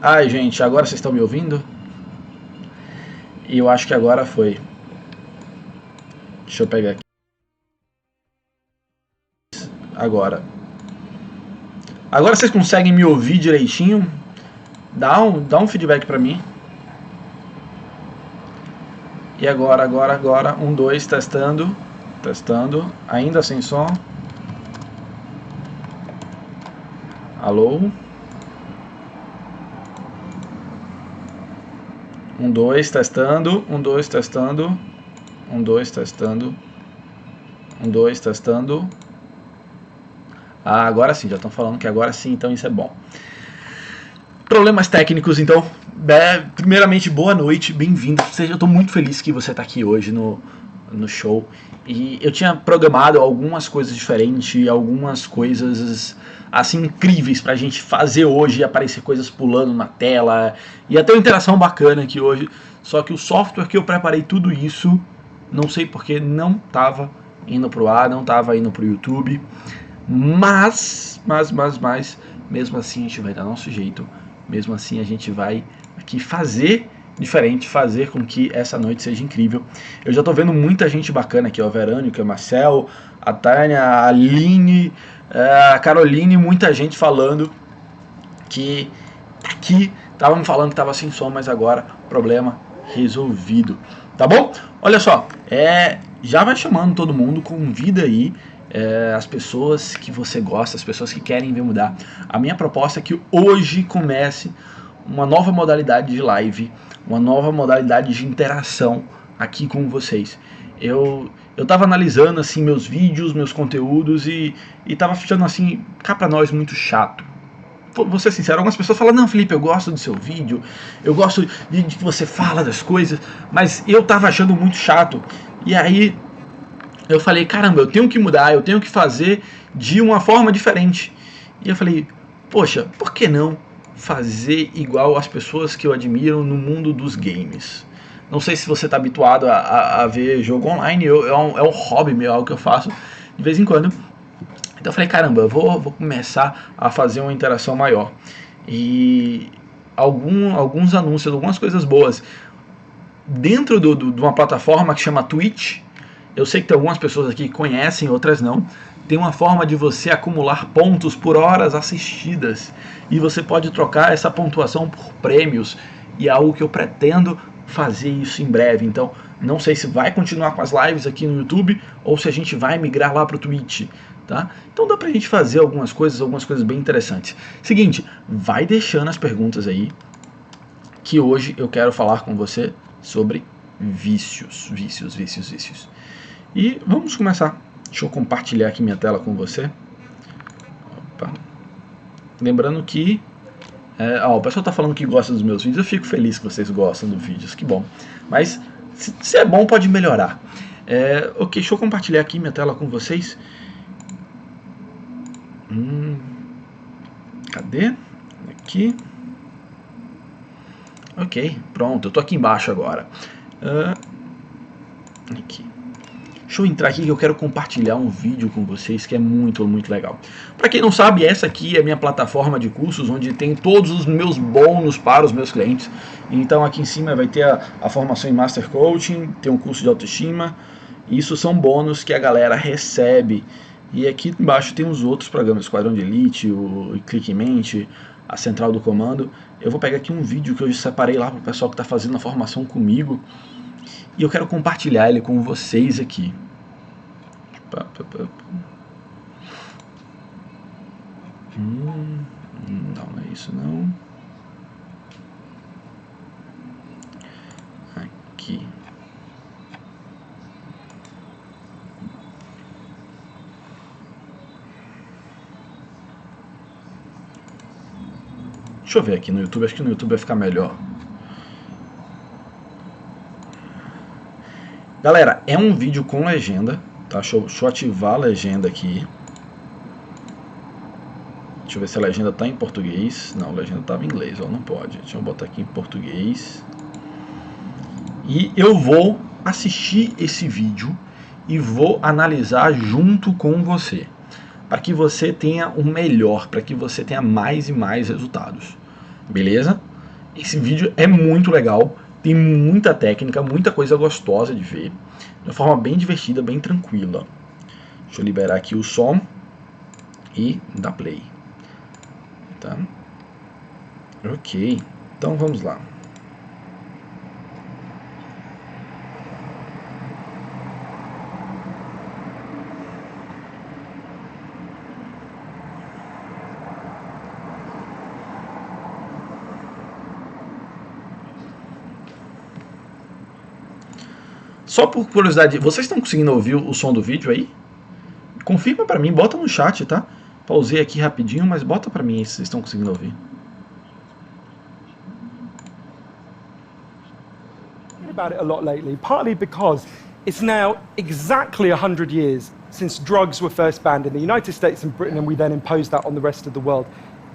Ai, gente, agora vocês estão me ouvindo? E eu acho que agora foi. Deixa eu pegar aqui. Agora. Agora vocês conseguem me ouvir direitinho? Dá um feedback pra mim. E agora. 1, 2, testando. Testando. Ainda sem som. Alô? 1, 2, testando. 1, 2, testando. 1, 2, testando. 1, 2, testando. Ah, agora sim, já estão falando que agora sim, então isso é bom. Problemas técnicos, então. Primeiramente, boa noite, bem-vindo. Eu estou muito feliz que você está aqui hoje no show. E eu tinha programado algumas coisas diferentes, algumas coisas assim incríveis pra gente fazer hoje, aparecer coisas pulando na tela, e até uma interação bacana aqui hoje. Só que o software que eu preparei tudo isso, não sei porque não estava indo pro ar, não estava indo pro YouTube. Mas, mesmo assim a gente vai dar nosso jeito, mesmo assim a gente vai aqui fazer diferente, fazer com que essa noite seja incrível. Eu já tô vendo muita gente bacana aqui, ó, Verônica, Marcel, a Tânia, a Aline, a Caroline, muita gente falando que aqui estavam me falando que tava sem som, mas agora problema resolvido, tá bom? Olha só, já vai chamando todo mundo, convida aí as pessoas que você gosta, as pessoas que querem ver mudar. A minha proposta é que hoje comece uma nova modalidade de live, uma nova modalidade de interação aqui com vocês. Eu tava analisando assim meus vídeos, meus conteúdos e tava ficando assim, cá pra nós, muito chato. Vou ser sincero, algumas pessoas falam, não, Felipe, eu gosto do seu vídeo, eu gosto de que você fala das coisas, mas eu tava achando muito chato. E aí eu falei, caramba, eu tenho que mudar, eu tenho que fazer de uma forma diferente. E eu falei, poxa, por que não fazer igual as pessoas que eu admiro no mundo dos games? Não sei se você está habituado a ver jogo online, é um hobby meu, algo que eu faço de vez em quando. Então eu falei, caramba, eu vou começar a fazer uma interação maior. E alguns anúncios, algumas coisas boas. Dentro de uma plataforma que chama Twitch, eu sei que tem algumas pessoas aqui que conhecem, outras não. Tem uma forma de você acumular pontos por horas assistidas. E você pode trocar essa pontuação por prêmios. E é algo que eu pretendo fazer isso em breve. Então, não sei se vai continuar com as lives aqui no YouTube ou se a gente vai migrar lá para o Twitch. Tá? Então dá pra gente fazer algumas coisas bem interessantes. Seguinte, vai deixando as perguntas aí, que hoje eu quero falar com você sobre vícios. E vamos começar. Deixa eu compartilhar aqui minha tela com você. Opa. Lembrando que o pessoal está falando que gosta dos meus vídeos. Eu fico feliz que vocês gostam dos vídeos, que bom. Mas se é bom, pode melhorar. Ok, deixa eu compartilhar aqui minha tela com vocês. Cadê? Aqui. Ok, pronto, eu tô aqui embaixo agora. Aqui. Deixa eu entrar aqui que eu quero compartilhar um vídeo com vocês que é muito legal. Para quem não sabe, essa aqui é a minha plataforma de cursos, onde tem todos os meus bônus para os meus clientes. Então aqui em cima vai ter a formação em Master Coaching, tem um curso de autoestima. Isso são bônus que a galera recebe. E aqui embaixo tem os outros programas, Esquadrão de Elite, o Clique em Mente, a Central do Comando. Eu vou pegar aqui um vídeo que eu separei lá para o pessoal que está fazendo a formação comigo. E eu quero compartilhar ele com vocês aqui. Não é isso não. Aqui. Deixa eu ver aqui no YouTube, acho que no YouTube vai ficar melhor. Galera, é um vídeo com legenda, tá? Deixa eu ativar a legenda aqui. Deixa eu ver se a legenda tá em português. Não, a legenda tava em inglês, ó, não pode. Deixa eu botar aqui em português. E eu vou assistir esse vídeo e vou analisar junto com você, para que você tenha o melhor, para que você tenha mais e mais resultados. Beleza? Esse vídeo é muito legal, tem muita técnica, muita coisa gostosa de ver, de uma forma bem divertida, bem tranquila. Deixa eu liberar aqui o som e dar play. Tá? Ok, então vamos lá. Só por curiosidade, vocês estão conseguindo ouvir o som do vídeo aí? Confirma pra mim, bota no chat, tá? Pausei aqui rapidinho, mas bota pra mim aí se vocês estão conseguindo ouvir. About it a lot lately, partly because it's now exactly 100 years since drugs were first banned in the United States and Britain, and we then imposed that on the rest of the world.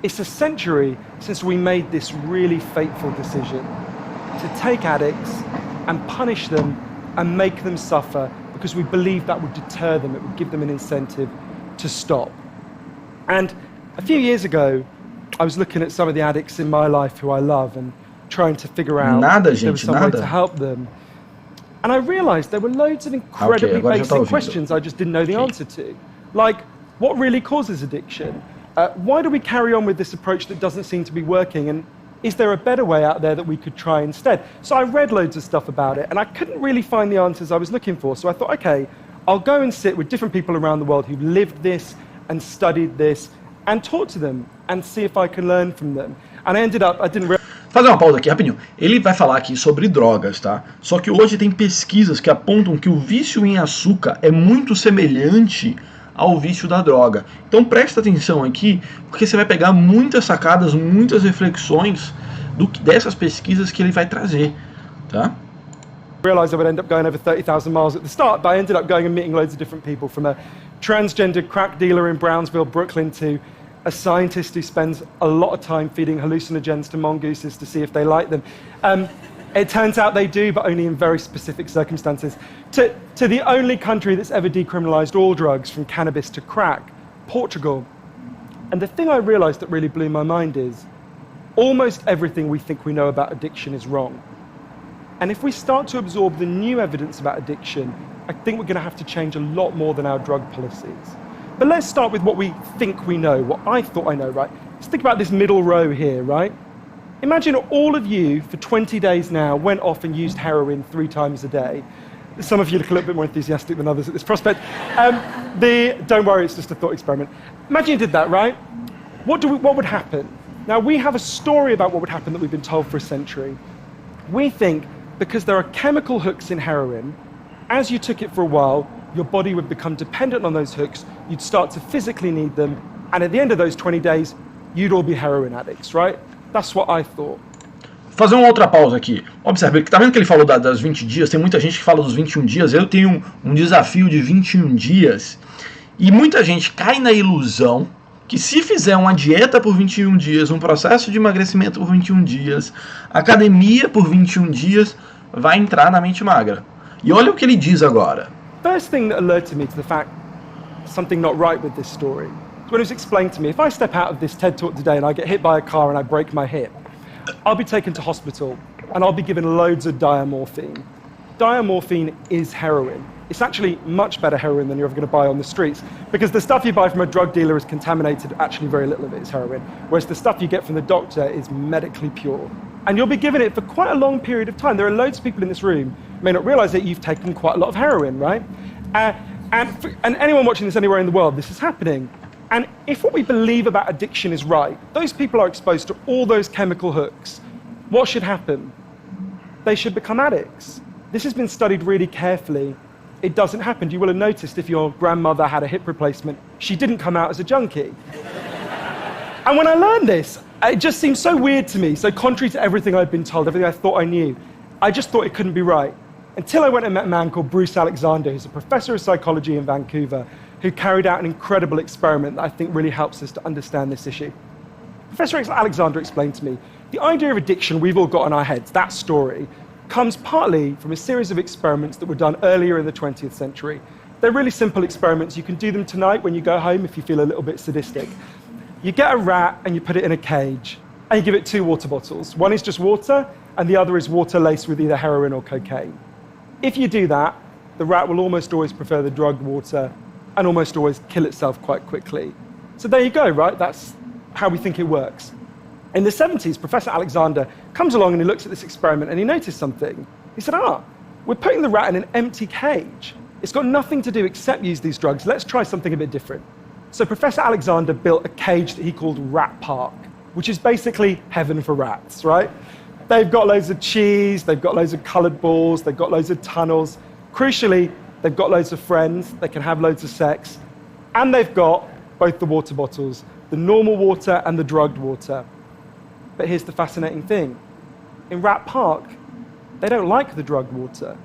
It's a century since we made this really fateful decision to take addicts and punish them and make them suffer because we believed that would deter them, it would give them an incentive to stop. And a few years ago, I was looking at some of the addicts in my life who I love and trying to figure out if there was some way to help them. And I realized there were loads of incredibly basic questions I just didn't know the answer to. Like, what really causes addiction? Why do we carry on with this approach that doesn't seem to be working? And is there a better way out there that we could try instead? So I read loads of stuff about it, and I couldn't really find the answers I was looking for. So I thought, okay, I'll go and sit with different people around the world who've lived this and studied this and talk to them and see if I can learn from them. And I ended up, I didn't realize... Fazer uma pausa aqui rapidinho. Ele vai falar aqui sobre drogas, tá? Só que hoje tem pesquisas que apontam que o vício em açúcar é muito semelhante ao vício da droga. Então presta atenção aqui, porque você vai pegar muitas sacadas, muitas reflexões dessas pesquisas que ele vai trazer, tá? I realized I would end up going over 30,000 miles at the start, but I ended up going and meeting loads of different people, from a transgender crack dealer in Brownsville, Brooklyn, to a scientist who spends a lot of time feeding hallucinogens to mongooses to see if they like them. It turns out they do, but only in very specific circumstances. To the only country that's ever decriminalized all drugs, from cannabis to crack, Portugal. And the thing I realized that really blew my mind is almost everything we think we know about addiction is wrong. And if we start to absorb the new evidence about addiction, I think we're going to have to change a lot more than our drug policies. But let's start with what we think we know, what I thought I know, right? Let's think about this middle row here, right? Imagine all of you, for 20 days now, went off and used heroin 3 times a day. Some of you look a little bit more enthusiastic than others at this prospect. Don't worry, it's just a thought experiment. Imagine you did that, right? What would happen? Now, we have a story about what would happen that we've been told for a century. We think because there are chemical hooks in heroin, as you took it for a while, your body would become dependent on those hooks, you'd start to physically need them, and at the end of those 20 days, you'd all be heroin addicts, right? That's what I thought. Fazer uma outra pausa aqui. Observe, tá vendo que ele falou das 20 dias? Tem muita gente que fala dos 21 dias. Eu tenho um desafio de 21 dias. E muita gente cai na ilusão que se fizer uma dieta por 21 dias, um processo de emagrecimento por 21 dias, academia por 21 dias, vai entrar na mente magra. E olha o que ele diz agora. First thing that alerted me to the fact something not right with this story is when it was explained to me, if I step out of this TED Talk today and I get hit by a car and I break my hip, I'll be taken to hospital and I'll be given loads of diamorphine. Diamorphine is heroin. It's actually much better heroin than you're ever going to buy on the streets, because the stuff you buy from a drug dealer is contaminated, actually very little of it is heroin, whereas the stuff you get from the doctor is medically pure. And you'll be given it for quite a long period of time. There are loads of people in this room who may not realize that you've taken quite a lot of heroin, right? And anyone watching this anywhere in the world, this is happening. And if what we believe about addiction is right, those people are exposed to all those chemical hooks. What should happen? They should become addicts. This has been studied really carefully. It doesn't happen. You will have noticed if your grandmother had a hip replacement, she didn't come out as a junkie. And when I learned this, it just seemed so weird to me, so contrary to everything I'd been told, everything I thought I knew. I just thought it couldn't be right. Until I went and met a man called Bruce Alexander, who's a professor of psychology in Vancouver, who carried out an incredible experiment that I think really helps us to understand this issue. Professor Alexander explained to me, the idea of addiction we've all got in our heads, that story, comes partly from a series of experiments that were done earlier in the 20th century. They're really simple experiments. You can do them tonight when you go home if you feel a little bit sadistic. You get a rat and you put it in a cage. and you give it 2 water bottles. One is just water, and the other is water laced with either heroin or cocaine. If you do that, the rat will almost always prefer the drugged water and almost always kill itself quite quickly. So there you go, right? That's how we think it works. In the 70s, Professor Alexander comes along and he looks at this experiment and he noticed something. He said, we're putting the rat in an empty cage. It's got nothing to do except use these drugs. Let's try something a bit different. So Professor Alexander built a cage that he called Rat Park, which is basically heaven for rats, right? They've got loads of cheese, they've got loads of colored balls, they've got loads of tunnels. Crucially, they've got loads of friends, they can have loads of sex, and they've got both the water bottles, the normal water and the drugged water. But here's the fascinating thing. In Rat Park, they don't like the drugged water.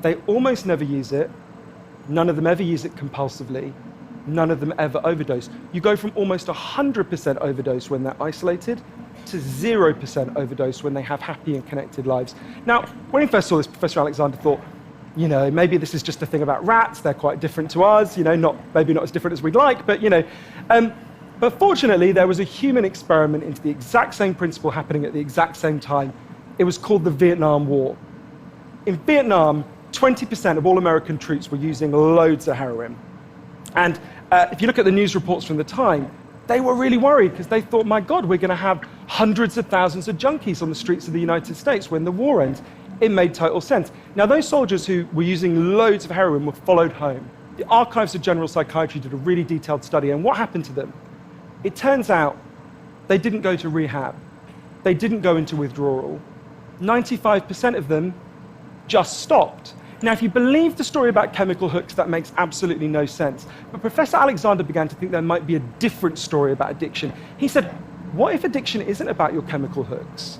They almost never use it. None of them ever use it compulsively. None of them ever overdose. You go from almost 100% overdose when they're isolated to 0% overdose when they have happy and connected lives. Now, when he first saw this, Professor Alexander thought, maybe this is just a thing about rats. They're quite different to us, maybe not as different as we'd like, but, But fortunately, there was a human experiment into the exact same principle happening at the exact same time. It was called the Vietnam War. In Vietnam, 20% of all American troops were using loads of heroin. And if you look at the news reports from the time, they were really worried because they thought, my God, we're going to have hundreds of thousands of junkies on the streets of the United States when the war ends. It made total sense. Now, those soldiers who were using loads of heroin were followed home. The Archives of General Psychiatry did a really detailed study, and what happened to them? It turns out they didn't go to rehab. They didn't go into withdrawal. 95% of them just stopped. Now, if you believe the story about chemical hooks, that makes absolutely no sense. But Professor Alexander began to think there might be a different story about addiction. He said, what if addiction isn't about your chemical hooks?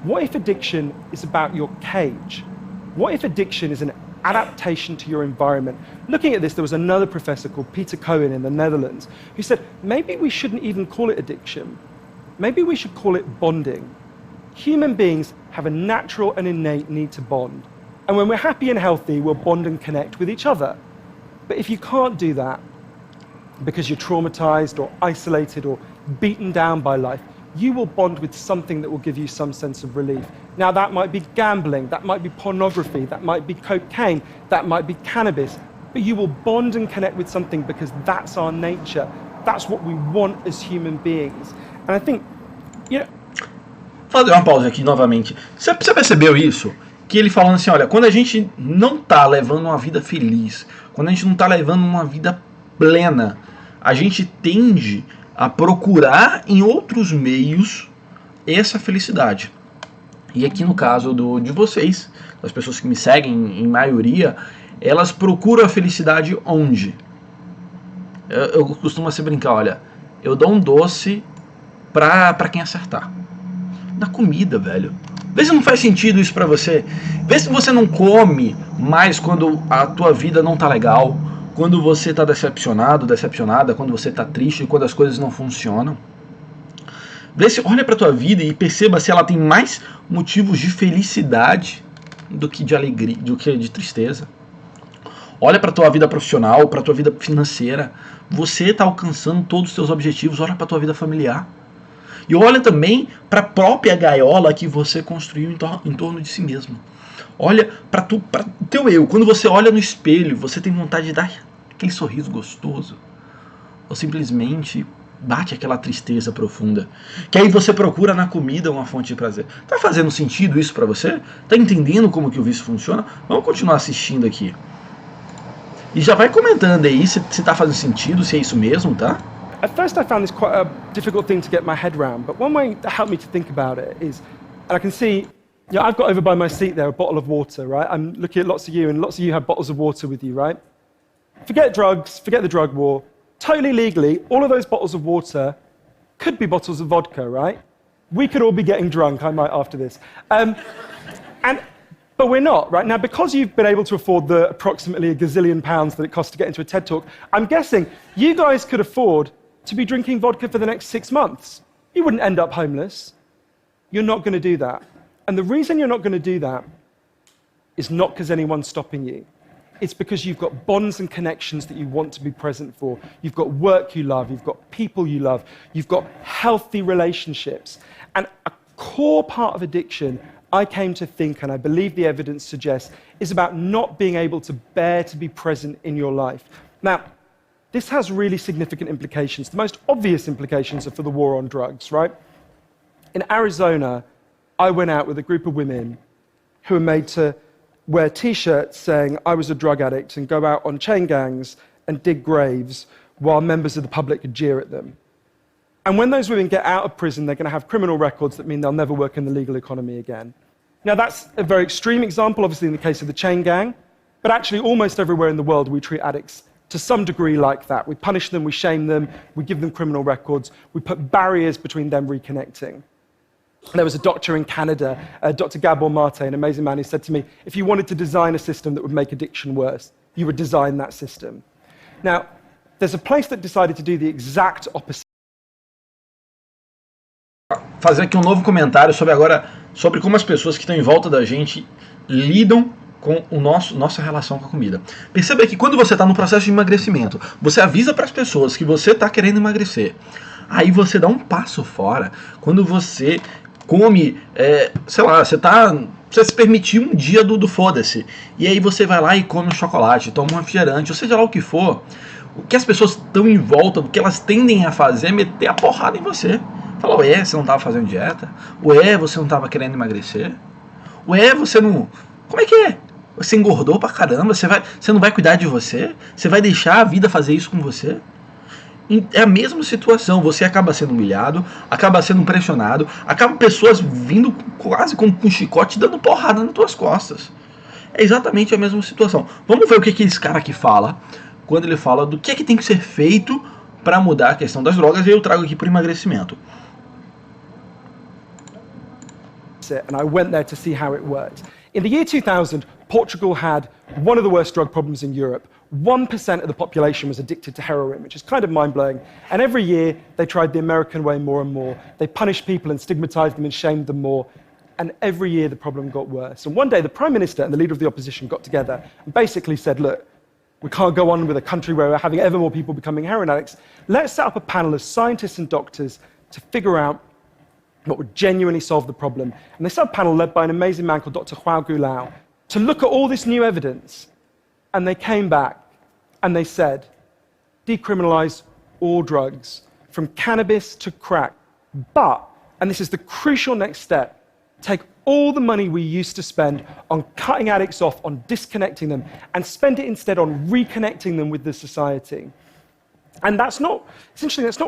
What if addiction is about your cage? What if addiction is an adaptation to your environment? Looking at this, there was another professor called Peter Cohen in the Netherlands who said, maybe we shouldn't even call it addiction. Maybe we should call it bonding. Human beings have a natural and innate need to bond. And when we're happy and healthy, we'll bond and connect with each other. But if you can't do that because you're traumatized or isolated or beaten down by life, you will bond with something that will give you some sense of relief. Now, that might be gambling, that might be pornography, that might be cocaine, that might be cannabis, but you will bond and connect with something because that's our nature. That's what we want as human beings. And I think, Fazer uma pausa aqui novamente. Você percebeu isso? Que ele falando assim, olha, quando a gente não está levando uma vida feliz, quando a gente não está levando uma vida plena, a gente tende a procurar em outros meios essa felicidade. E aqui no caso de vocês, das pessoas que me seguem em maioria, elas procuram a felicidade onde? Eu costumo assim brincar, olha, eu dou um doce pra quem acertar. Na comida, velho. Vê se não faz sentido isso pra você. Vê se você não come mais quando a tua vida não tá legal, quando você tá decepcionado, decepcionada, quando você tá triste, quando as coisas não funcionam. Vê se, olha pra tua vida e perceba se ela tem mais motivos de felicidade do que de alegria, do que de tristeza. Olha pra tua vida profissional, pra tua vida financeira. Você tá alcançando todos os teus objetivos. Olha pra tua vida familiar. E olha também para a própria gaiola que você construiu em torno de si mesmo. Olha para o teu eu. Quando você olha no espelho, você tem vontade de dar aquele sorriso gostoso. Ou simplesmente bate aquela tristeza profunda. Que aí você procura na comida uma fonte de prazer. Tá fazendo sentido isso para você? Tá entendendo como que o vício funciona? Vamos continuar assistindo aqui. E já vai comentando aí se tá fazendo sentido, se é isso mesmo, tá? At first, I found this quite a difficult thing to get my head around, but one way that helped me to think about it is, and I can see, I've got over by my seat there a bottle of water, right? I'm looking at lots of you, and lots of you have bottles of water with you, right? Forget drugs, forget the drug war. Totally legally, all of those bottles of water could be bottles of vodka, right? We could all be getting drunk, I might after this. But we're not, right? Now, because you've been able to afford the approximately £1 gazillion that it costs to get into a TED Talk, I'm guessing you guys could afford to be drinking vodka for the next 6 months. You wouldn't end up homeless. You're not going to do that. And the reason you're not going to do that is not because anyone's stopping you. it's because you've got bonds and connections that you want to be present for. You've got work you love, you've got people you love, you've got healthy relationships. And a core part of addiction, I came to think, and I believe the evidence suggests, is about not being able to bear to be present in your life. Now, this has really significant implications. The most obvious implications are for the war on drugs, right? In Arizona, I went out with a group of women who were made to wear T-shirts saying I was a drug addict and go out on chain gangs and dig graves while members of the public could jeer at them. And when those women get out of prison, they're going to have criminal records that mean they'll never work in the legal economy again. Now, that's a very extreme example, obviously, in the case of the chain gang, but actually almost everywhere in the world we treat addicts to some degree like that. We punish them, we shame them, we give them criminal records, we put barriers between them reconnecting. There was a doctor in Canada, Dr. Gabor Mate, an amazing man, who said to me, if you wanted to design a system that would make addiction worse, you would design that system. Now, there's a place that decided to do the exact opposite. Fazer aqui um novo comentário sobre como as pessoas que estão em volta da gente lidam com nossa relação com a comida. Perceba que quando você está no processo de emagrecimento, você avisa para as pessoas que você está querendo emagrecer. Aí você dá um passo fora quando você come, sei lá, você se permitiu um dia do foda-se. E aí você vai lá e come um chocolate, toma um refrigerante, ou seja lá o que for. O que as pessoas estão em volta, o que elas tendem a fazer é meter a porrada em você. Fala, ué, você não estava fazendo dieta? Ué, você não estava querendo emagrecer? Ué, você não... Como é que é? Você engordou pra caramba? Você não vai cuidar de você? Você vai deixar a vida fazer isso com você? É a mesma situação, você acaba sendo humilhado, acaba sendo pressionado, acaba pessoas vindo quase com um chicote dando porrada nas tuas costas. É exatamente a mesma situação. Vamos ver o que esse cara aqui fala, quando ele fala do que tem que ser feito para mudar a questão das drogas, e eu trago aqui para o emagrecimento. And I went there to see how it worked. In the year 2000, Portugal had one of the worst drug problems in Europe. 1% of the population was addicted to heroin, which is kind of mind-blowing. And every year, they tried the American way more and more. They punished people and stigmatized them and shamed them more. And every year, the problem got worse. And one day, the Prime Minister and the leader of the opposition got together and basically said, look, we can't go on with a country where we're having ever more people becoming heroin addicts. Let's set up a panel of scientists and doctors to figure out what would genuinely solve the problem. And they set up a panel led by an amazing man called Dr. João Goulão to look at all this new evidence. And they came back and they said, decriminalize all drugs, from cannabis to crack. But, and this is the crucial next step, take all the money we used to spend on cutting addicts off, on disconnecting them, and spend it instead on reconnecting them with the society. And that's not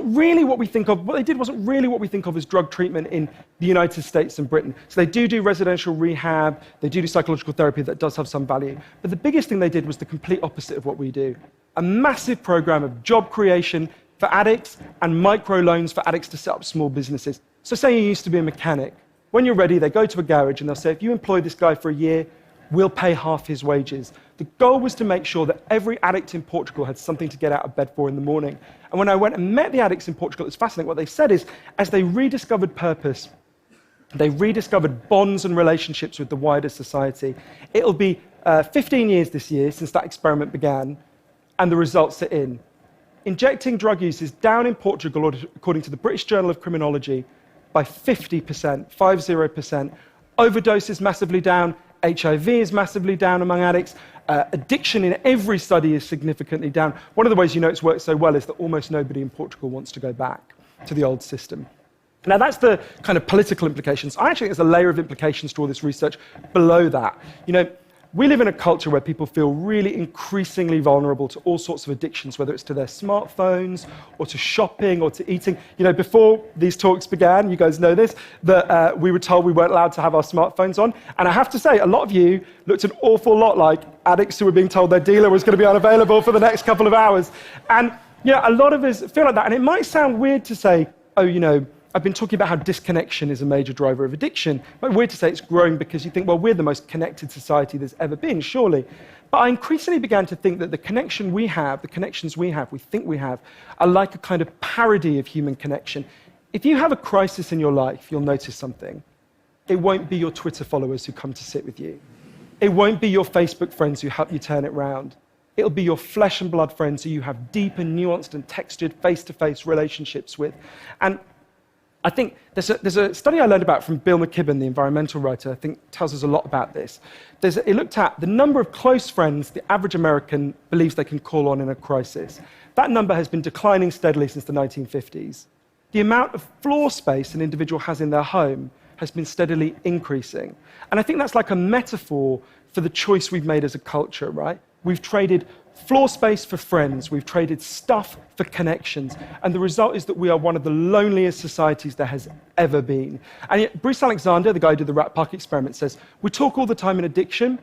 really what we think of. What they did wasn't really what we think of as drug treatment in the United States and Britain. So they do residential rehab, they do psychological therapy that does have some value. But the biggest thing they did was the complete opposite of what we do. A massive program of job creation for addicts and microloans for addicts to set up small businesses. So say you used to be a mechanic. When you're ready, they go to a garage and they'll say, if you employ this guy for a year, we'll pay half his wages. The goal was to make sure that every addict in Portugal had something to get out of bed for in the morning. And when I went and met the addicts in Portugal, it's fascinating. What they said is, as they rediscovered purpose, they rediscovered bonds and relationships with the wider society. It'll be 15 years this year since that experiment began, and the results are in. Injecting drug use is down in Portugal, according to the British Journal of Criminology, by 50%, 50%. Overdose is massively down. HIV is massively down among addicts. Addiction in every study is significantly down. One of the ways you know it's worked so well is that almost nobody in Portugal wants to go back to the old system. Now, that's the kind of political implications. I actually think there's a layer of implications to all this research below that. You know, we live in a culture where people feel really increasingly vulnerable to all sorts of addictions, whether it's to their smartphones or to shopping or to eating. You know, before these talks began, you guys know this, that we were told we weren't allowed to have our smartphones on. And I have to say, a lot of you looked an awful lot like addicts who were being told their dealer was going to be unavailable for the next couple of hours. And, you know, a lot of us feel like that. And it might sound weird to say, oh, you know, I've been talking about how disconnection is a major driver of addiction. It might be weird to say it's growing because you think, well, we're the most connected society there's ever been, surely. But I increasingly began to think that the connections we have, we think we have, are like a kind of parody of human connection. If you have a crisis in your life, you'll notice something. It won't be your Twitter followers who come to sit with you. It won't be your Facebook friends who help you turn it round. It'll be your flesh and blood friends who you have deep and nuanced and textured face-to-face relationships with. And I think there's a study I learned about from Bill McKibben, the environmental writer, I think tells us a lot about this. It looked at the number of close friends the average American believes they can call on in a crisis. That number has been declining steadily since the 1950s. The amount of floor space an individual has in their home has been steadily increasing. And I think that's like a metaphor for the choice we've made as a culture, right? We've traded floor space for friends, we've traded stuff for connections, and the result is that we are one of the loneliest societies there has ever been. And yet, Bruce Alexander, the guy who did the Rat Park experiment, says, we talk all the time in addiction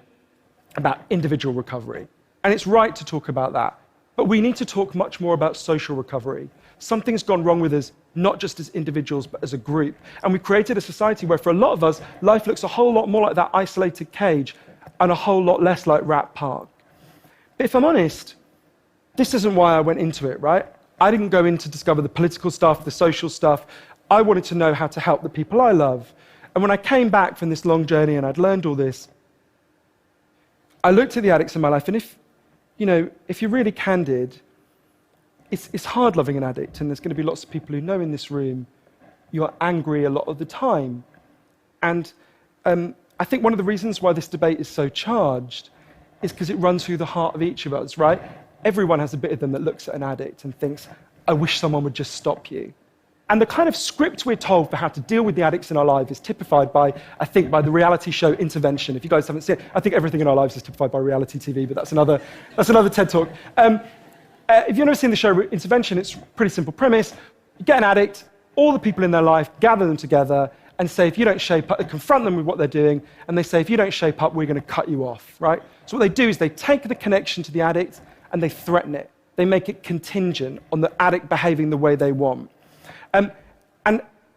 about individual recovery, and it's right to talk about that, but we need to talk much more about social recovery. Something's gone wrong with us, not just as individuals, but as a group. And we've created a society where, for a lot of us, life looks a whole lot more like that isolated cage and a whole lot less like Rat Park. But if I'm honest, this isn't why I went into it, right? I didn't go in to discover the political stuff, the social stuff. I wanted to know how to help the people I love. And when I came back from this long journey and I'd learned all this, I looked at the addicts in my life, and if you're really candid, it's hard loving an addict, and there's going to be lots of people who know in this room you're angry a lot of the time. And I think one of the reasons why this debate is so charged is because it runs through the heart of each of us, right? Everyone has a bit of them that looks at an addict and thinks, I wish someone would just stop you. And the kind of script we're told for how to deal with the addicts in our lives is typified by, I think, by the reality show Intervention. If you guys haven't seen it, I think everything in our lives is typified by reality TV, but that's another TED Talk. If you've never seen the show Intervention, it's a pretty simple premise. You get an addict, all the people in their life, gather them together, and say, if you don't shape up, confront them with what they're doing, and they say, if you don't shape up, we're going to cut you off, right? So what they do is they take the connection to the addict and they threaten it. They make it contingent on the addict behaving the way they want. And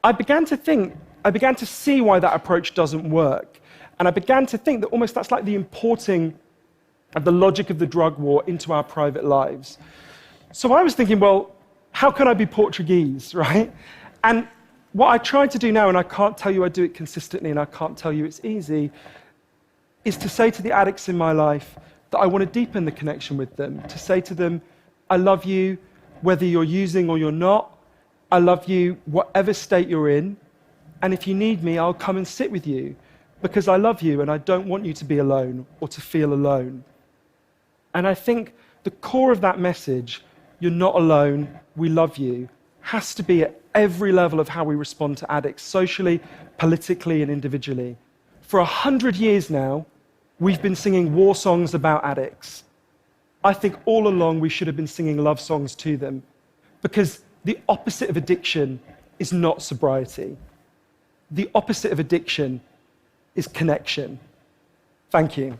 I began to see why that approach doesn't work. And I began to think that almost that's like the importing of the logic of the drug war into our private lives. So I was thinking, well, how can I be Portuguese, right? And what I try to do now, and I can't tell you I do it consistently, and I can't tell you it's easy, is to say to the addicts in my life that I want to deepen the connection with them, to say to them, I love you whether you're using or you're not. I love you whatever state you're in, and if you need me, I'll come and sit with you, because I love you and I don't want you to be alone or to feel alone. And I think the core of that message, you're not alone, we love you, has to be at every level of how we respond to addicts, socially, politically, and individually. For 100 years now, we've been singing war songs about addicts. I think all along we should have been singing love songs to them, because the opposite of addiction is not sobriety. The opposite of addiction is connection. Thank you.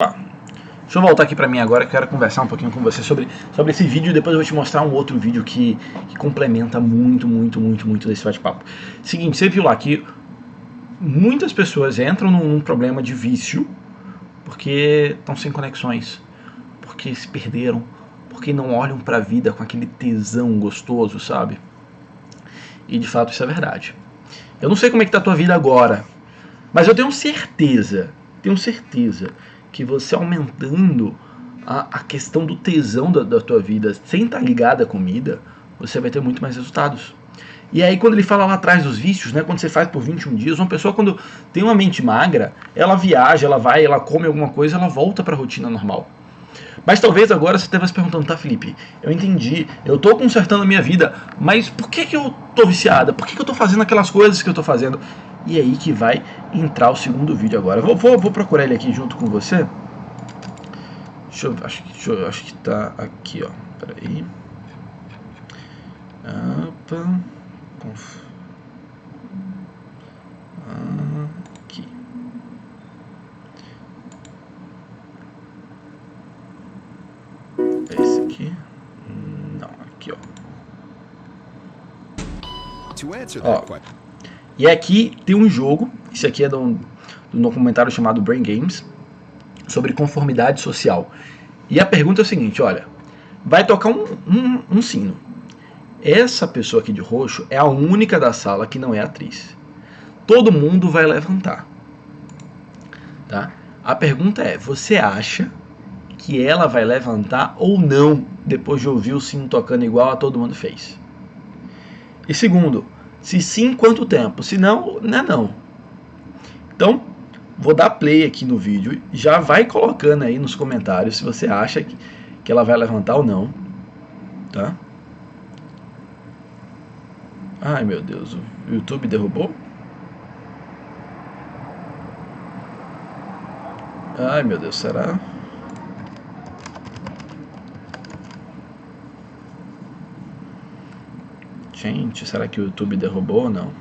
Deixa eu voltar aqui pra mim agora, que eu quero conversar um pouquinho com você sobre esse vídeo, e depois eu vou te mostrar um outro vídeo que complementa muito desse bate-papo. Seguinte, você viu lá que muitas pessoas entram num problema de vício porque estão sem conexões, porque se perderam, porque não olham pra vida com aquele tesão gostoso, sabe? E de fato isso é verdade. Eu não sei como é que tá a tua vida agora, mas eu tenho certeza que você aumentando a questão do tesão da tua vida sem estar ligada à comida, você vai ter muito mais resultados. E aí quando ele fala lá atrás dos vícios, né, quando você faz por 21 dias, uma pessoa quando tem uma mente magra, ela viaja, ela vai, ela come alguma coisa, ela volta para a rotina normal. Mas talvez agora você esteja se perguntando, tá, Felipe, eu entendi, eu estou consertando a minha vida, mas por que eu estou viciada? Por que eu estou fazendo aquelas coisas que eu estou fazendo? E é aí que vai entrar o segundo vídeo agora. Vou procurar ele aqui junto com você. Acho que tá aqui, ó. Peraí. Opa. Aqui. Esse aqui. Não, aqui, ó. Ó. E aqui tem um jogo, esse aqui é de um documentário chamado Brain Games, sobre conformidade social. E a pergunta é o seguinte, olha, vai tocar um sino. Essa pessoa aqui de roxo é a única da sala que não é atriz. todo mundo vai levantar. Tá? A pergunta é, você acha que ela vai levantar ou não depois de ouvir o sino tocando igual a todo mundo fez? E segundo, se sim, quanto tempo? Se não, não é não. Então, vou dar play aqui no vídeo, já vai colocando aí nos comentários se você acha que ela vai levantar ou não, tá? Ai meu Deus, o YouTube derrubou? Ai meu Deus, será? Gente, será que o YouTube derrubou ou não?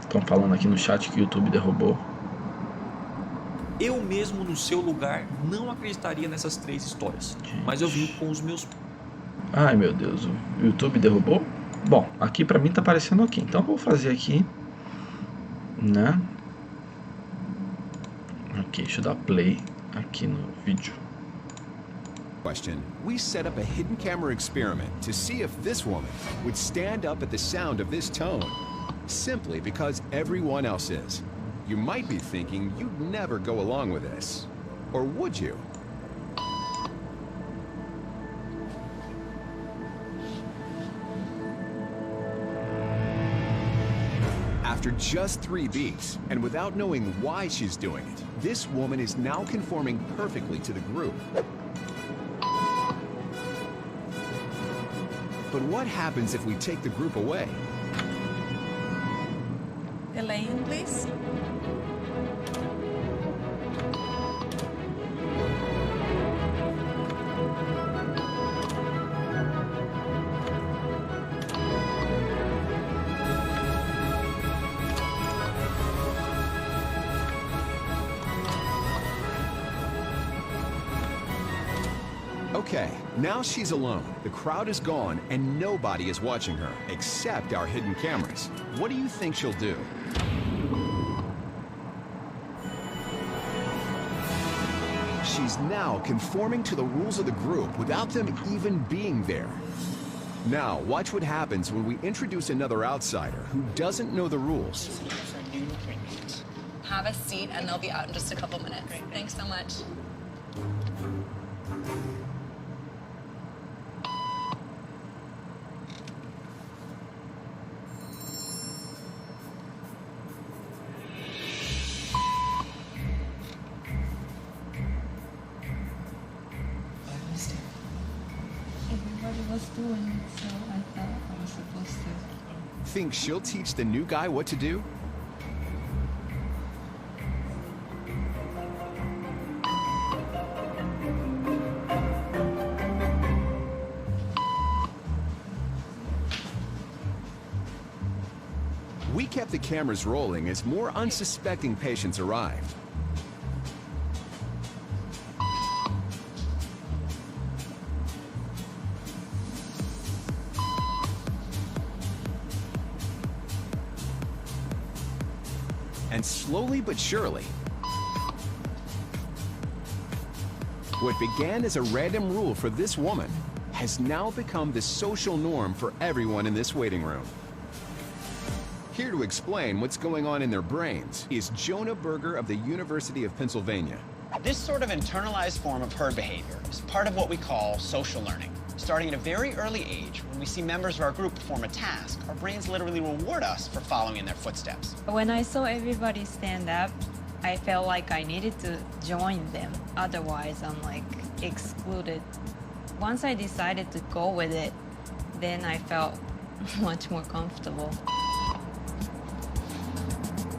Estão falando aqui no chat que o YouTube derrubou. Eu mesmo, no seu lugar, não acreditaria nessas 3 histórias. Gente. Mas eu vim com os meus... Ai meu Deus, o YouTube derrubou? Bom, aqui pra mim tá aparecendo ok. Então eu vou fazer aqui, né? Ok, deixa eu dar play aqui no vídeo. Question. We set up a hidden camera experiment to see if this woman would stand up at the sound of this tone, simply because everyone else is. You might be thinking you'd never go along with this. Or would you? After just 3 beats, and without knowing why she's doing it, this woman is now conforming perfectly to the group. But what happens if we take the group away? Elaine, please. Okay, now she's alone. The crowd is gone and nobody is watching her, except our hidden cameras. What do you think she'll do? She's now conforming to the rules of the group without them even being there. Now, watch what happens when we introduce another outsider who doesn't know the rules. Have a seat and they'll be out in just a couple minutes. Great. Thanks so much. Everybody was doing it, so I thought I was supposed to. Think she'll teach the new guy what to do? We kept the cameras rolling as more unsuspecting patients arrived. And slowly but surely, what began as a random rule for this woman has now become the social norm for everyone in this waiting room. Here to explain what's going on in their brains is Jonah Berger of the University of Pennsylvania. This sort of internalized form of herd behavior is part of what we call social learning. Starting at a very early age, when we see members of our group perform a task, our brains literally reward us for following in their footsteps. When I saw everybody stand up, I felt like I needed to join them. Otherwise, I'm like excluded. Once I decided to go with it, then I felt much more comfortable.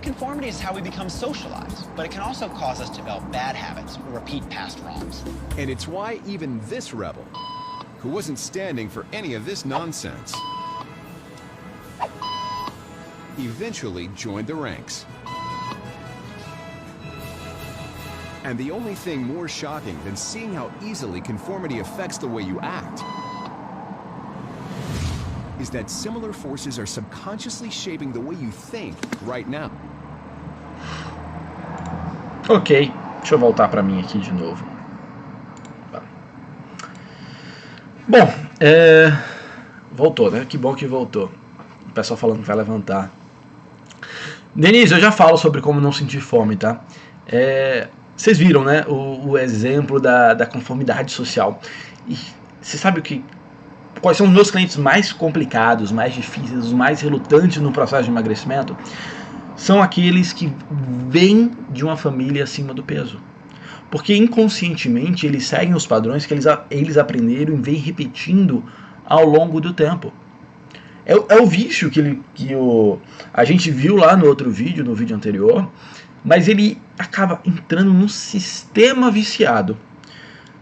Conformity is how we become socialized, but it can also cause us to develop bad habits or repeat past wrongs. And it's why even this rebel, who wasn't standing for any of this nonsense, eventually joined the ranks. And the only thing more shocking than seeing how easily conformity affects the way you act is that similar forces are subconsciously shaping the way you think right now. Ok, deixa eu voltar para mim aqui de novo. Tá. Bom, voltou, né? Que bom que voltou. O pessoal falando que vai levantar. Denise, eu já falo sobre como não sentir fome, tá? Vocês viram, né, o exemplo da conformidade social. E você sabe quais são os meus clientes mais complicados, mais difíceis, os mais relutantes no processo de emagrecimento? São aqueles que vêm de uma família acima do peso. Porque inconscientemente eles seguem os padrões que eles aprenderam e vêm repetindo ao longo do tempo. É o vício que a gente viu lá no outro vídeo, no vídeo anterior, mas ele acaba entrando num sistema viciado.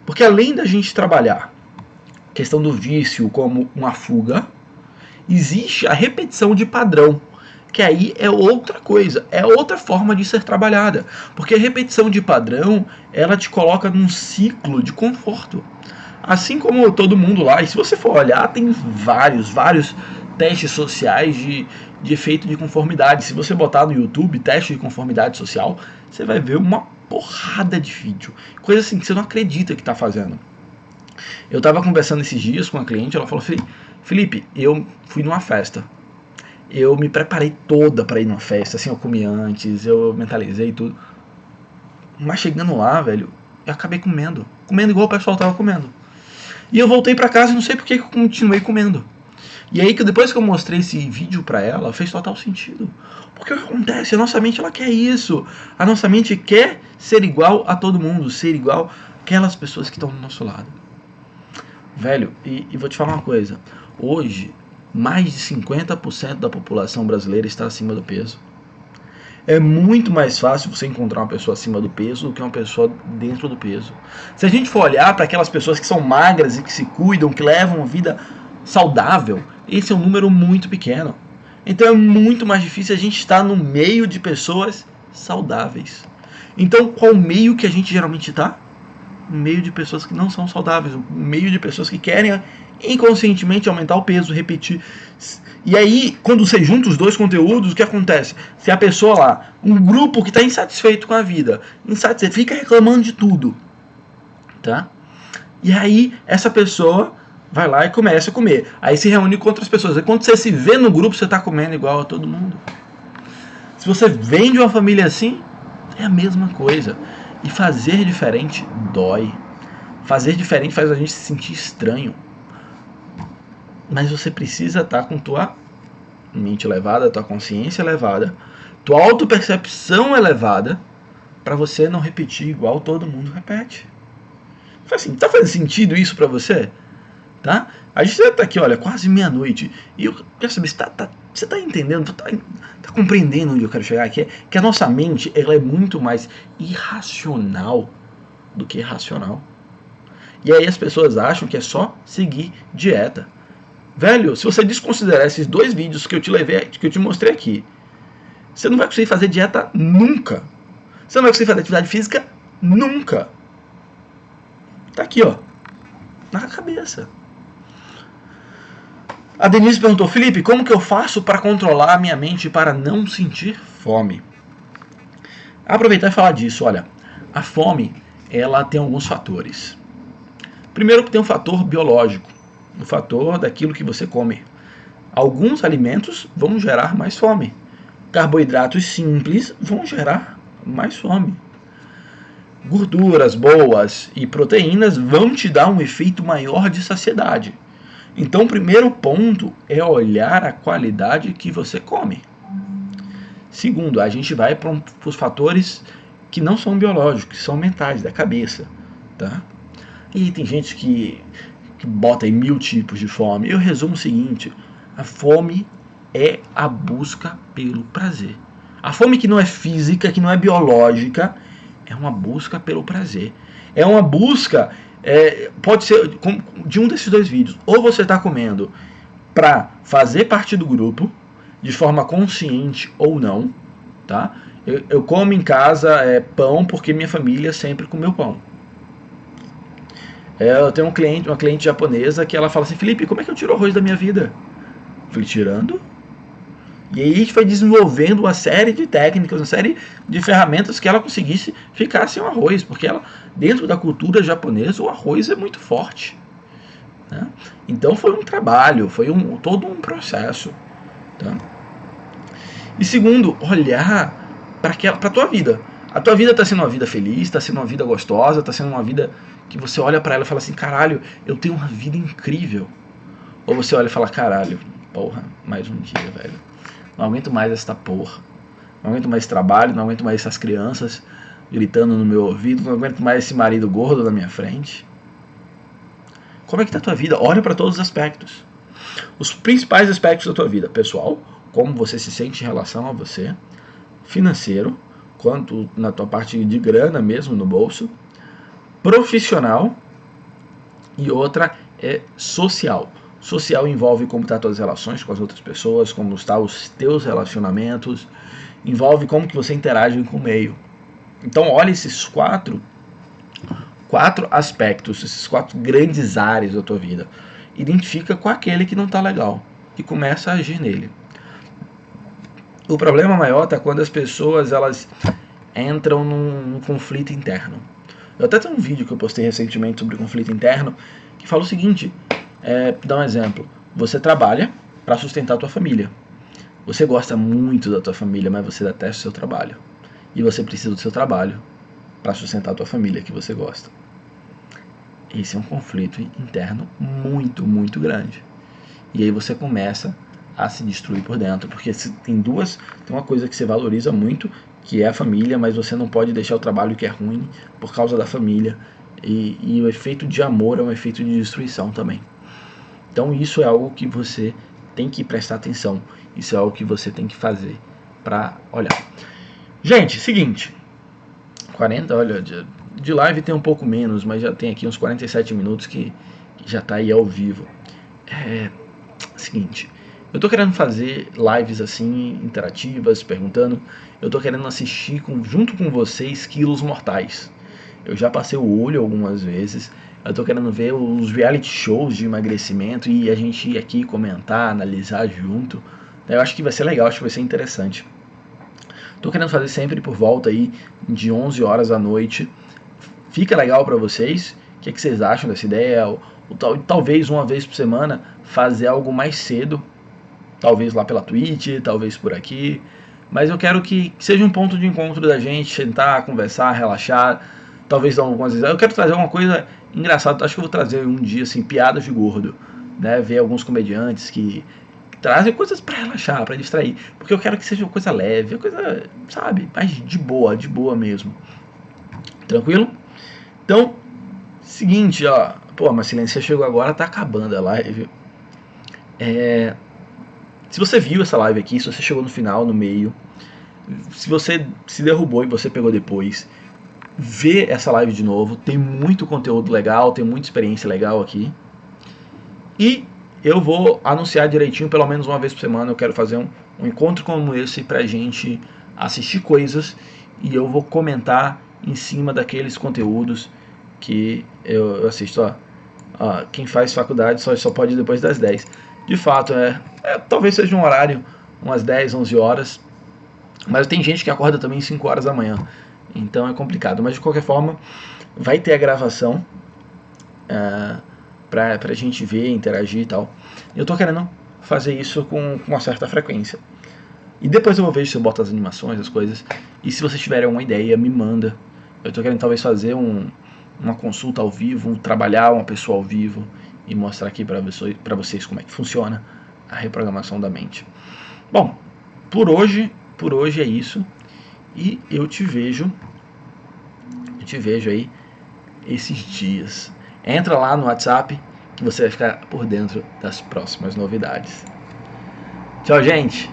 Porque além da gente trabalhar a questão do vício como uma fuga, existe a repetição de padrão, que aí é outra coisa, é outra forma de ser trabalhada. Porque a repetição de padrão, ela te coloca num ciclo de conforto. Assim como todo mundo lá, e se você for olhar, tem vários testes sociais de efeito de conformidade. Se você botar no YouTube, teste de conformidade social, você vai ver uma porrada de vídeo. Coisa assim que você não acredita que está fazendo. Eu estava conversando esses dias com uma cliente, ela falou, Felipe, eu fui numa festa. Eu me preparei toda para ir numa festa, assim, eu comi antes, eu mentalizei tudo. Mas chegando lá, velho, eu acabei comendo igual o pessoal tava comendo. E eu voltei para casa e não sei por que eu continuei comendo. E aí, depois que eu mostrei esse vídeo pra ela, fez total sentido. Porque o que acontece? A nossa mente, ela quer isso. A nossa mente quer ser igual a todo mundo, ser igual aquelas pessoas que estão do nosso lado. Velho, e vou te falar uma coisa. Hoje, mais de 50% da população brasileira está acima do peso. É muito mais fácil você encontrar uma pessoa acima do peso do que uma pessoa dentro do peso. Se a gente for olhar para aquelas pessoas que são magras e que se cuidam, que levam uma vida saudável, esse é um número muito pequeno. Então é muito mais difícil a gente estar no meio de pessoas saudáveis. Então qual meio que a gente geralmente está? No meio de pessoas que não são saudáveis, no meio de pessoas que querem inconscientemente aumentar o peso, repetir. E aí, quando você junta os dois conteúdos, o que acontece? Se a pessoa lá, um grupo que está insatisfeito com a vida, fica reclamando de tudo, tá? E aí, essa pessoa vai lá e começa a comer. Aí se reúne com outras pessoas. Aí quando você se vê no grupo, você está comendo igual a todo mundo. Se você vem de uma família assim, é a mesma coisa. E fazer diferente dói. Fazer diferente faz a gente se sentir estranho. Mas você precisa estar com tua mente elevada, tua consciência elevada, tua autopercepção elevada, para você não repetir igual todo mundo repete. Assim, tá fazendo sentido isso para você? Tá? A gente já tá aqui, olha, quase meia-noite. E eu quero saber, você tá entendendo, tá compreendendo onde eu quero chegar aqui? Que a nossa mente, ela é muito mais irracional do que racional. E aí as pessoas acham que é só seguir dieta. Velho, se você desconsiderar esses dois vídeos que eu te mostrei aqui, você não vai conseguir fazer dieta nunca. Você não vai conseguir fazer atividade física nunca. Tá aqui, ó, na cabeça. A Denise perguntou, Felipe, como que eu faço para controlar a minha mente para não sentir fome? Aproveitar e falar disso, olha, a fome, ela tem alguns fatores. Primeiro que tem um fator biológico, um fator daquilo que você come. Alguns alimentos vão gerar mais fome. Carboidratos simples vão gerar mais fome. Gorduras boas e proteínas vão te dar um efeito maior de saciedade. Então, o primeiro ponto é olhar a qualidade que você come. Segundo, a gente vai para os fatores que não são biológicos, que são mentais, da cabeça. Tá? E tem gente que bota aí 1000 tipos de fome. Eu resumo o seguinte, a fome é a busca pelo prazer. A fome que não é física, que não é biológica, é uma busca pelo prazer. É uma busca, pode ser de um desses dois vídeos. Ou você está comendo para fazer parte do grupo, de forma consciente ou não. Tá? Eu como em casa pão porque minha família sempre comeu pão. Eu tenho uma cliente japonesa que ela fala assim, Felipe, como é que eu tiro o arroz da minha vida? Eu falei, tirando? E aí a gente foi desenvolvendo uma série de técnicas, uma série de ferramentas que ela conseguisse ficar sem o arroz, porque ela, dentro da cultura japonesa, o arroz é muito forte. Né? Então foi um trabalho, foi todo um processo. tá? E segundo, olhar para a tua vida. A tua vida está sendo uma vida feliz, está sendo uma vida gostosa, está sendo uma vida que você olha para ela e fala assim, caralho, eu tenho uma vida incrível. Ou você olha e fala, caralho, porra, mais um dia, velho. Não aguento mais esta porra. Não aguento mais esse trabalho, não aguento mais essas crianças gritando no meu ouvido, não aguento mais esse marido gordo na minha frente. Como é que está a tua vida? Olha para todos os aspectos. Os principais aspectos da tua vida. Pessoal, como você se sente em relação a você. Financeiro, quanto na tua parte de grana mesmo no bolso. Profissional. E outra é social. Social envolve como estão as tuas relações com as outras pessoas, como estão os teus relacionamentos. Envolve como que você interage com o meio. Então olha esses quatro aspectos, esses 4 grandes áreas da tua vida. Identifica com aquele que não está legal e começa a agir nele. O problema maior está quando as pessoas elas entram num conflito interno. Eu até tenho um vídeo que eu postei recentemente sobre conflito interno que fala o seguinte, dá um exemplo, você trabalha para sustentar a tua família. Você gosta muito da tua família, mas você detesta o seu trabalho. E você precisa do seu trabalho para sustentar a tua família que você gosta. Esse é um conflito interno muito, muito grande. E aí você começa a se destruir por dentro, porque tem uma coisa que você valoriza muito, que é a família, mas você não pode deixar o trabalho que é ruim por causa da família. E o efeito de amor é um efeito de destruição também. Então isso é algo que você tem que prestar atenção. Isso é algo que você tem que fazer para olhar. Gente, seguinte, 40, olha, de live tem um pouco menos, mas já tem aqui uns 47 minutos que já tá aí ao vivo. Seguinte, eu tô querendo fazer lives assim, interativas, perguntando, eu tô querendo assistir junto com vocês Quilos Mortais. Eu já passei o olho algumas vezes, eu tô querendo ver os reality shows de emagrecimento e a gente ir aqui comentar, analisar junto. Eu acho que vai ser legal, acho que vai ser interessante. Tô querendo fazer sempre por volta aí de 11 horas da noite. Fica legal para vocês? O que vocês acham dessa ideia? Talvez uma vez por semana fazer algo mais cedo. Talvez lá pela Twitch, talvez por aqui. Mas eu quero que seja um ponto de encontro da gente, sentar, conversar, relaxar. Talvez dar algumas vezes. Eu quero trazer uma coisa engraçada. Acho que eu vou trazer um dia assim, piadas de gordo. Né? Ver alguns comediantes que trazem coisas para relaxar, para distrair, porque eu quero que seja uma coisa leve, uma coisa, sabe, mais de boa mesmo. Tranquilo? Então, seguinte, ó, pô, mas silêncio chegou agora, tá acabando a live. Se você viu essa live aqui, se você chegou no final, no meio, se você se derrubou e você pegou depois, vê essa live de novo, tem muito conteúdo legal, tem muita experiência legal aqui. E eu vou anunciar direitinho, pelo menos uma vez por semana, eu quero fazer um encontro como esse pra gente assistir coisas e eu vou comentar em cima daqueles conteúdos que eu assisto. Ó, quem faz faculdade só pode ir depois das 10. De fato, talvez seja um horário, umas 10, 11 horas, mas tem gente que acorda também 5 horas da manhã, então é complicado. Mas de qualquer forma, vai ter a gravação pra gente ver, interagir e tal. Eu tô querendo fazer isso com uma certa frequência. E depois eu vou ver se eu boto as animações, as coisas. E se vocês tiverem alguma ideia, me manda. Eu tô querendo talvez fazer uma consulta ao vivo, trabalhar uma pessoa ao vivo e mostrar aqui pra vocês como é que funciona a reprogramação da mente. Bom, por hoje é isso. E eu te vejo aí esses dias. Entra lá no WhatsApp que você vai ficar por dentro das próximas novidades. Tchau, gente!